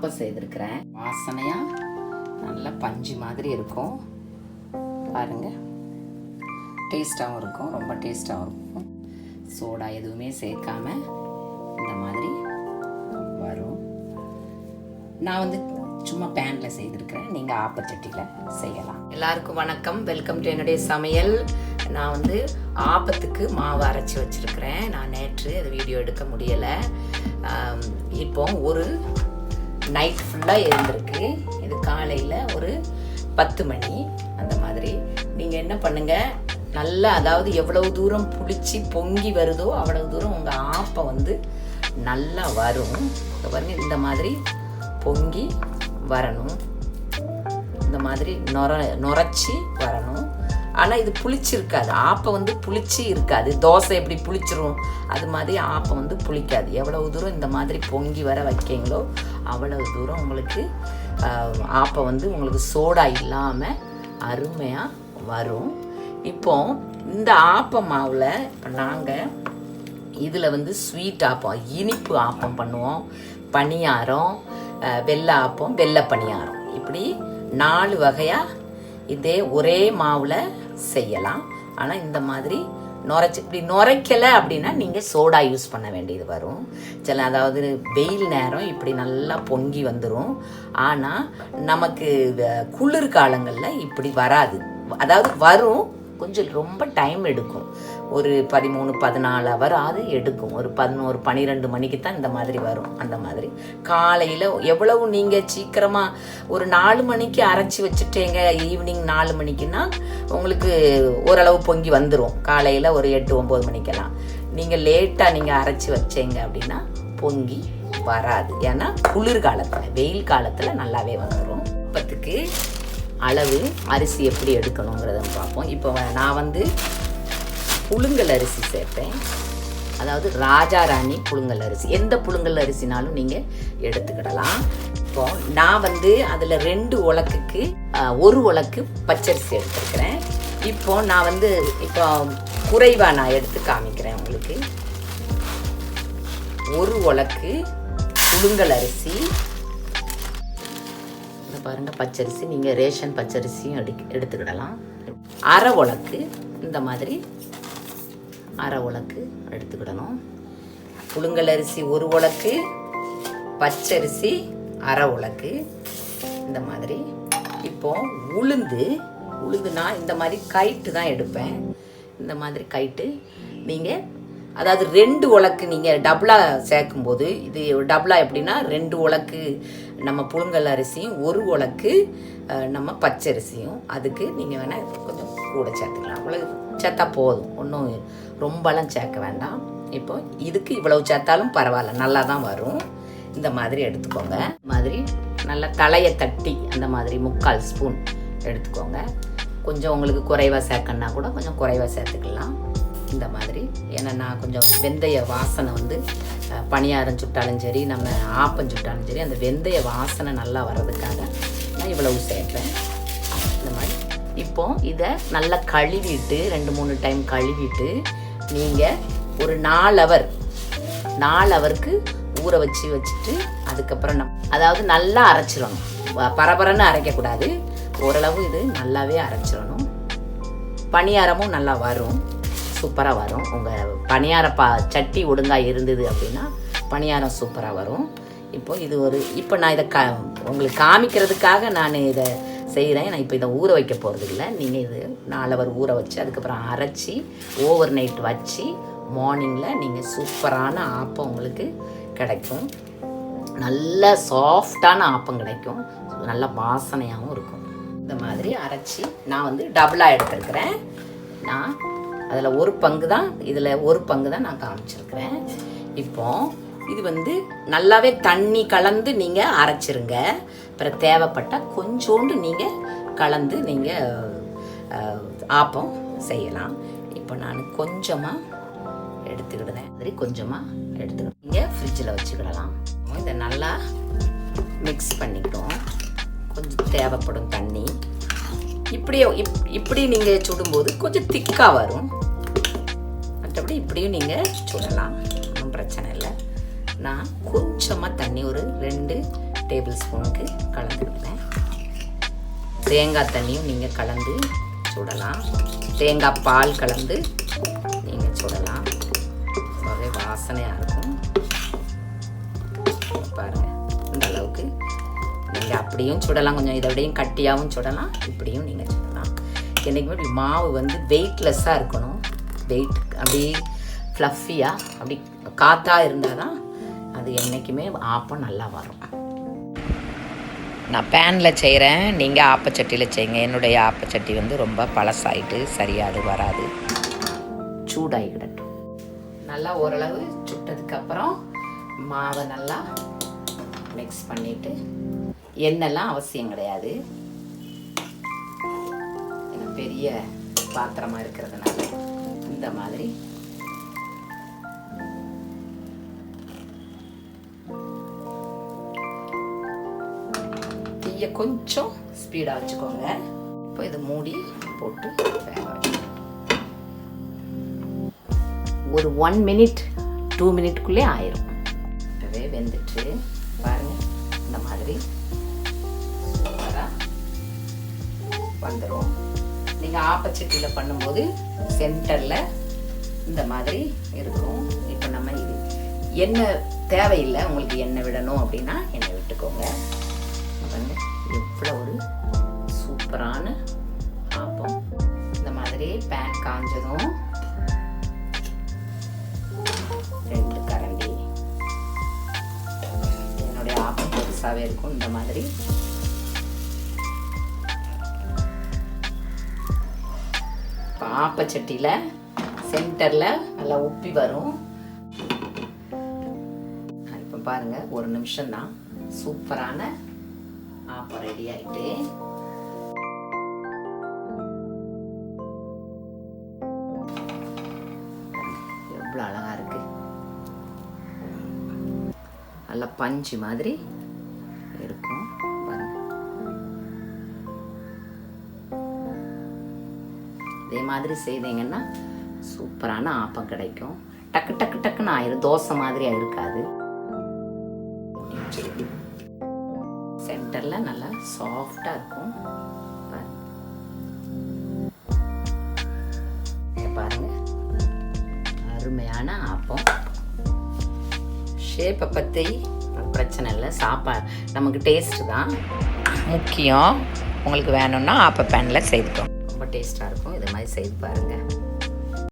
ஆப்பம் செய்திருக்கிறேன். வாசனையாக நல்லா பஞ்சு மாதிரி இருக்கும் பாருங்கள். டேஸ்ட்டாகவும் இருக்கும், ரொம்ப டேஸ்ட்டாகவும் இருக்கும். சோடா எதுவுமே சேர்க்காம இந்த மாதிரி வரும். நான் சும்மா பேனில் செய்திருக்கிறேன், நீங்கள் ஆப்பச்சட்டியில் செய்யலாம். எல்லாருக்கும் வணக்கம், வெல்கம் டு என்னுடைய சமையல். நான் ஆப்பத்துக்கு மாவு அரைச்சி வச்சுருக்கிறேன். நான் நேற்று அது வீடியோ எடுக்க முடியலை. இப்போ ஒரு நைட் ஃபுல்லாக இருந்திருக்கு. இது காலையில் ஒரு 10 மணி அந்த மாதிரி. நீங்கள் என்ன பண்ணுங்கள், நல்லா அதாவது எவ்வளவு தூரம் புளிச்சு பொங்கி வருதோ அவ்வளவு தூரம் உங்கள் ஆப்பம் நல்லா வரும். பாருங்க, இந்த மாதிரி பொங்கி வரணும், இந்த மாதிரி நுரைச்சி வரணும். ஆனால் இது புளிச்சிருக்காது, ஆப்பம் புளிச்சு இருக்காது. தோசை எப்படி புளிச்சிரும் அது மாதிரி ஆப்பம் புளிக்காது. எவ்வளவு தூரம் இந்த மாதிரி பொங்கி வர வைக்கீங்களோ அவ்வளவு தூரம் உங்களுக்கு ஆப்பம் உங்களுக்கு சோடா இல்லாமல் அருமையாக வரும். இப்போ இந்த ஆப்ப மாவில் இப்போ நாங்கள் இதில் ஸ்வீட் ஆப்பம், இனிப்பு ஆப்பம் பண்ணுவோம், பணியாரம், வெள்ளை ஆப்பம், வெள்ளை பணியாரம், இப்படி 4 வகையாக இதே ஒரே மாவில் செய்யலாம். ஆனால் இந்த மாதிரி இப்படி நுரைக்கலை அப்படின்னா நீங்கள் சோடா யூஸ் பண்ண வேண்டியது வரும். சில அதாவது வெயில் நேரம் இப்படி நல்லா பொங்கி வந்துடும். ஆனால் நமக்கு குளிர் காலங்களில் இப்படி வராது. அதாவது வரும், கொஞ்சம் ரொம்ப டைம் எடுக்கும். ஒரு 13-14 ஹவர் ஆகுது எடுக்கும். ஒரு 11-12 மணிக்கு தான் இந்த மாதிரி வரும். அந்த மாதிரி காலையில் எவ்வளவு நீங்கள் சீக்கிரமாக ஒரு 4 மணிக்கு அரைச்சி வச்சுட்டேங்க, ஈவினிங் 4 மணிக்குன்னா உங்களுக்கு ஓரளவு பொங்கி வந்துடும். காலையில் ஒரு 8-9 மணிக்கெல்லாம் நீங்கள் லேட்டாக நீங்கள் அரைச்சி வச்சீங்க அப்படின்னா பொங்கி வராது. ஏன்னா குளிர் காலத்தில், வெயில் காலத்தில் நல்லாவே வந்துடும். அப்பத்துக்கு அளவு அரிசி எப்படி எடுக்கணுங்கிறத பார்ப்போம். இப்போ நான் புழுங்கல் அரிசி சேர்ப்பேன். அதாவது ராஜா ராணி புழுங்கல் அரிசி, எந்த புழுங்கல் அரிசினாலும் நீங்கள் எடுத்துக்கிடலாம். இப்போ நான் அதில் 2 உலக்குக்கு 1 உலக்கு பச்சரிசி எடுத்துருக்கிறேன். இப்போ நான் இப்போ குறைவாக நான் எடுத்து காமிக்கிறேன் உங்களுக்கு. 1 உலக்கு புழுங்கல் அரிசி பாருங்கள். பச்சரிசி நீங்கள் ரேஷன் பச்சரிசியும் எடுத்துக்கிடலாம். 1/2 உலக்கு இந்த மாதிரி 1/2 உலக்கு எடுத்துக்கிடணும். புழுங்கல் அரிசி 1 உலக்கு, பச்சரிசி 1/2 உலக்கு இந்த மாதிரி. இப்போ உளுந்து நான் இந்த மாதிரி கைட்டு தான் எடுப்பேன். இந்த மாதிரி கைட்டு நீங்கள் அதாவது 2 உலக்கு நீங்கள் டபுளாக சேர்க்கும்போது, இது டபுளாக எப்படின்னா 2 உலக்கு நம்ம புழுங்கல் அரிசியும் 1 உலக்கு நம்ம பச்சரிசியும், அதுக்கு நீங்கள் வேணால் கொஞ்சம் கூட சேர்த்துக்கலாம். அவ்வளோ சேர்த்தா போதும், ஒன்றும் ரொம்பலாம் சேர்க்க வேண்டாம். இப்போ இதுக்கு இவ்வளவு சேர்த்தாலும் பரவாயில்ல, நல்லா தான் வரும். இந்த மாதிரி எடுத்துக்கோங்க. மாதிரி நல்லா தலையை தட்டி அந்த மாதிரி 3/4 ஸ்பூன் எடுத்துக்கோங்க. கொஞ்சம் உங்களுக்கு குறைவாக சேர்க்கணுன்னா கூட கொஞ்சம் குறைவாக சேர்த்துக்கலாம். இந்த மாதிரி ஏன்னா நான் கொஞ்சம் வெந்தய வாசனை பணியாரம் சுட்டாலும் சரி, நம்ம ஆப்பம் சுட்டாலும் சரி, அந்த வெந்தய வாசனை நல்லா வர்றதுக்காக நான் இவ்வளவு சேர்ப்பேன். இந்த மாதிரி இப்போ இதை நல்லா கழுவிட்டு 2-3 டைம் கழுவிட்டு நீங்கள் ஒரு 4 ஹவருக்கு ஊற வச்சுட்டு அதுக்கப்புறம் அதாவது நல்லா அரைச்சிடணும். பரபரன்னு அரைக்கக்கூடாது, ஓரளவு இது நல்லாவே அரைச்சிடணும். பணியாரமும் நல்லா வரும், சூப்பராக வரும். உங்கள் பணியார சட்டி ஒழுங்காக இருந்தது அப்படின்னா பணியாரம் சூப்பராக வரும். இப்போ இது இப்போ நான் இதை உங்களுக்கு காமிக்கிறதுக்காக நான் இதை செய்கிறேன். நான் இப்போ இதை ஊற வைக்க போகிறது இல்லை. நீங்கள் இது 4 ஹவர் ஊற வச்சு அதுக்கப்புறம் அரைச்சி ஓவர் நைட் வச்சு மார்னிங்கில் நீங்கள் சூப்பரான ஆப்பம் உங்களுக்கு கிடைக்கும். நல்ல சாஃப்டான ஆப்பம் கிடைக்கும், நல்ல வாசனையாகவும் இருக்கும். இந்த மாதிரி அரைச்சி நான் டபுளாக எடுத்துருக்கிறேன். நான் அதில் 1 பங்கு தான், இதில் 1 பங்கு தான் நான் காமிச்சிருக்கிறேன். இப்போ இது நல்லாவே தண்ணி கலந்து நீங்கள் அரைச்சிருங்க. அப்புறம் தேவைப்பட்டால் கொஞ்சோண்டு நீங்கள் கலந்து நீங்கள் ஆப்பம் செய்யலாம். இப்போ நான் கொஞ்சமாக எடுத்துக்கிடுதேன். மாதிரி கொஞ்சமாக எடுத்துக்கிட்டு நீங்கள் ஃப்ரிட்ஜில் வச்சுக்கிடலாம். இதை நல்லா மிக்ஸ் பண்ணிக்கிட்டோம். கொஞ்சம் தேவைப்படும் தண்ணி. இப்படி நீங்கள் சுடும்போது கொஞ்சம் திக்காக வரும். மற்றபடி இப்படியும் நீங்கள் சுடலாம், ஒன்றும் பிரச்சனை இல்லை. நான் கொஞ்சமாக தண்ணி ஒரு 2 டேபிள் ஸ்பூனுக்கு கலந்துக்கிட்டேன். தேங்காய் தண்ணியும் நீங்கள் கலந்து சுடலாம். தேங்காய் பால் கலந்து நீங்கள் சுடலாம். ரொம்பவே வாசனையாக இருக்கும். பாருங்கள், இந்த அளவுக்கு நீங்கள் அப்படியும் சுடலாம். கொஞ்சம் இதை விடையும் கட்டியாகவும் சுடலாம். இப்படியும் நீங்கள் சுடலாம். என்றைக்குமே மாவு வந்து வெயிட்லெஸ்ஸாக இருக்கணும். வெயிட் அப்படி ஃப்ளஃபியாக அப்படி காற்றாக இருந்தால் தான் அது என்றைக்குமே ஆப்பம் நல்லா வரும். நான் பேனில் செய்கிறேன், நீங்கள் ஆப்பச்சட்டியில் செய்யுங்க. என்னுடைய ஆப்பச்சட்டி வந்து ரொம்ப பழசாயிட்டு சரியாது வராது. சூடாகிக்கிடட்டும். நல்லா ஓரளவு சுட்டதுக்கப்புறம் மாவை நல்லா மிக்ஸ் பண்ணிவிட்டு, எண்ணெய்லாம் அவசியம் கிடையாது. பெரிய பாத்திரமாக இருக்கிறதுனால இந்த மாதிரி தீயை கொஞ்சம் ஸ்பீடாக வச்சுக்கோங்க. இப்போ இதை மூடி போட்டு வேக வைக்கணும். ஒரு 1 மினிட் 2 மினிட்குள்ளே ஆயிரும். இப்போவே வெந்துட்டு பாருங்கள், இந்த மாதிரி சூப்பராக வந்துடும். நீங்கள் ஆப்பச்சட்டியில் பண்ணும்போது சென்டரில் இந்த மாதிரி இருக்கும். இப்போ நம்ம இது எண்ணெய் தேவையில்லை. உங்களுக்கு எண்ணெய் விடணும் அப்படின்னா எண்ணெய் விட்டுக்கோங்க. எவ்வளோ ஒரு சூப்பரான ஆப்பம். இந்த மாதிரி பேன் காஞ்சதும் 2 கரண்டி, என்னுடைய ஆப்பம் பெருசாகவே இருக்கும். இந்த மாதிரி ஆப்பச்சட்டியில் சென்டரில் நல்லா உப்பி வரும். இப்போ பாருங்கள், 1 நிமிஷம் தான். சூப்பரான ஆப்பம் ரெடி ஆகிட்டு. எவ்வளோ அழகாக இருக்கு. நல்லா பஞ்சு மாதிரி இருக்கும். இதே மாதிரி செய்தீங்கன்னா சூப்பரான ஆப்பம் கிடைக்கும். டக்கு டக்கு டக்குன்னு ஆயிரும். தோசை மாதிரி இருக்காது. சென்டரில் நல்லா சாஃப்டாக இருக்கும். பாருங்க, அருமையான ஆப்பம். ஷேப்பை பற்றி பிரச்சனை இல்லை. சாப்பாடு நமக்கு டேஸ்ட்டு தான் முக்கியம். உங்களுக்கு வேணும்னா ஆப்ப பேனில் செய்துக்கோங்க. ரொம்ப டேஸ்ட்டாக இருக்கும். இது மாதிரி செய்து பாருங்கள்.